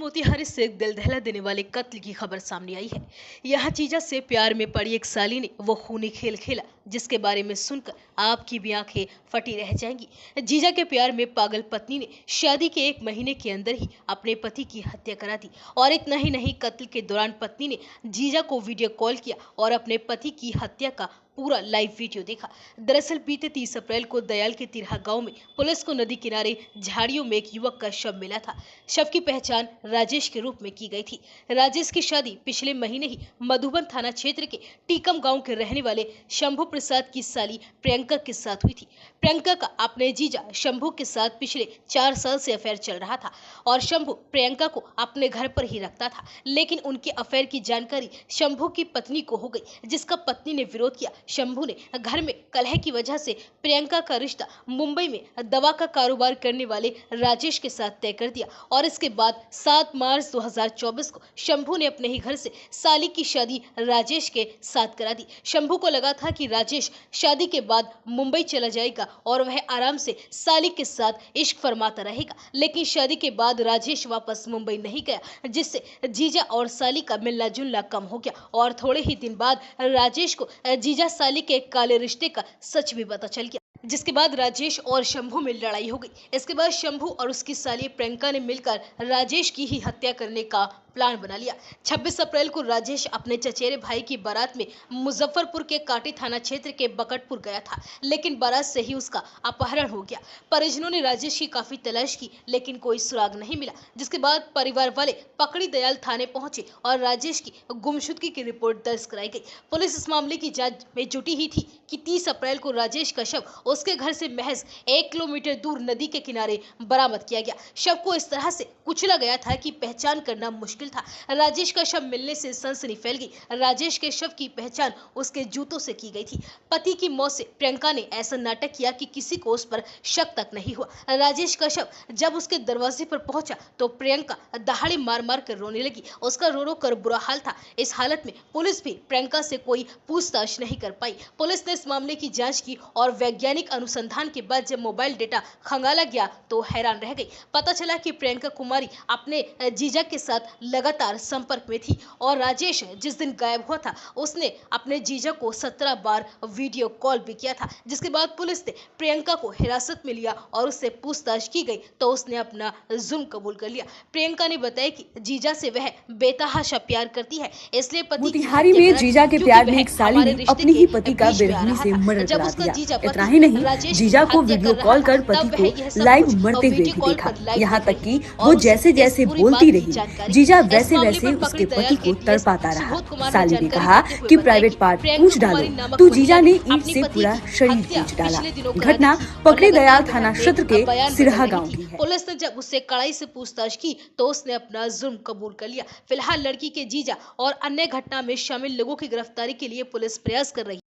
मोतिहारी से एक दिल दहला देने वाले कत्ल की खबर सामने आई है। यहाँ जीजा से प्यार में पड़ी एक साली ने वो खूनी खेल खेला जिसके बारे में सुनकर आपकी भी आंखें फटी रह जाएंगी। जीजा के प्यार में पागल पत्नी ने शादी के 1 महीने के अंदर ही अपने पति की हत्या करा दी और इतना ही नहीं, कत्ल के दौरान पत्नी ने जीजा को वीडियो कॉल किया और अपने पति की हत्या का पूरा लाइव वीडियो देखा। दरअसल बीते 30 अप्रैल को दयाल के तिरहा गांव में पुलिस को नदी किनारे झाड़ियों में एक युवक का शव मिला था। शव की पहचान राजेश के रूप में की गई थी। राजेश की शादी पिछले महीने ही मधुबन थाना क्षेत्र के टीकम गांव के रहने वाले शंभू प्रसाद की साली प्रियंका के साथ हुई थी। प्रियंका का अपने जीजा शंभू के साथ पिछले 4 साल से अफेयर चल रहा था और शंभू प्रियंका को अपने घर पर ही रखता था, लेकिन उनके अफेयर की जानकारी शंभू की पत्नी को हो गई, जिसका पत्नी ने विरोध किया। शंभू ने घर में कलह की वजह से प्रियंका का रिश्ता मुंबई में दवा का कारोबार करने वाले राजेश के साथ तय कर दिया और इसके बाद 7 मार्च 2024 को शंभू ने अपने ही घर से साली की शादी राजेश के साथ करा दी। शंभू को लगा था कि राजेश शादी के बाद मुंबई चला जाएगा और वह आराम से साली के साथ इश्क फरमाता रहेगा, लेकिन शादी के बाद राजेश वापस मुंबई नहीं गया, जिससे जीजा और साली का मिलना जुलना कम हो गया और थोड़े ही दिन बाद राजेश को जीजा साली के काले रिश्ते का सच भी पता चल गया, जिसके बाद राजेश और शंभू में लड़ाई हो गई। इसके बाद शंभू और उसकी साली प्रियंका ने मिलकर राजेश की ही हत्या करने का प्लान बना लिया। 26 अप्रैल को राजेश अपने चचेरे भाई की बारात में मुजफ्फरपुर के काटी थाना क्षेत्र के बकटपुर गया था, लेकिन बारात से ही उसका अपहरण हो गया। परिजनों ने राजेश की काफी तलाश की, लेकिन कोई सुराग नहीं मिला, जिसके बाद परिवार वाले पकड़ी दयाल थाने पहुंचे और राजेश की गुमशुदगी की रिपोर्ट दर्ज कराई गई। पुलिस इस मामले की जांच में जुटी ही थी कि 30 अप्रैल को राजेश का शव उसके घर से महज 1 किलोमीटर दूर नदी के किनारे बरामद किया गया। शव को इस तरह से कुचला गया था कि पहचान करना मुश्किल था। राजेश का शव मिलने से सनसनी फैल गई। राजेश के शव की पहचान उसके जूतों से की गई थी। पति की मौत से प्रियंका ने ऐसा नाटक किया कि किसी को उस पर शक तक नहीं हुआ। राजेश का शव जब उसके दरवाजे पर पहुंचा तो प्रियंका दहाड़े मार मार कर रोने लगी। उसका रो रो कर बुरा हाल था। इस हालत में पुलिस भी प्रियंका से कोई पूछताछ नहीं कर पाई। पुलिस ने इस मामले की जांच की और वैज्ञानिक अनुसंधान के बाद जब मोबाइल डेटा खंगाला गया तो हैरान रह गई। पता चला कि प्रियंका कुमारी अपने जीजा के साथ लगातार संपर्क में थी और राजेश जिस दिन गायब हुआ था उसने अपने जीजा को 17 बार वीडियो कॉल भी किया था। जिसके बाद पुलिस ने प्रियंका को हिरासत में लिया और उससे पूछताछ की गई तो उसने अपना जुर्म कबूल कर लिया। प्रियंका ने बताया कि जीजा से वह बेतहाशा प्यार करती है, इसलिए पति मोतिहारी में जीजा के प्यार में एक साली ने अपने ही पति का बेरहमी से मर्डर करा दिया। इतना ही नहीं, जीजा को वीडियो कॉल कर पति को लाइव मरते हुए भी देखा। यहाँ तक कि वो जैसे जैसे बोलती रही, जीजा वैसे वैसे उसके पति को तड़पाता रहा। साली ने कहा कि प्राइवेट पार्ट पूछ डालो, तो जीजा ने ईंट से पूरा शरीर खींच डाला। घटना पकड़ी दयाल थाना क्षेत्र के सिरहा गाँव की है। पुलिस ने जब उससे कड़ाई से पूछताछ की तो उसने अपना जुर्म कबूल कर लिया। फिलहाल लड़की के जीजा और अन्य घटना में शामिल लोगों की गिरफ्तारी के लिए पुलिस प्रयास कर रही है।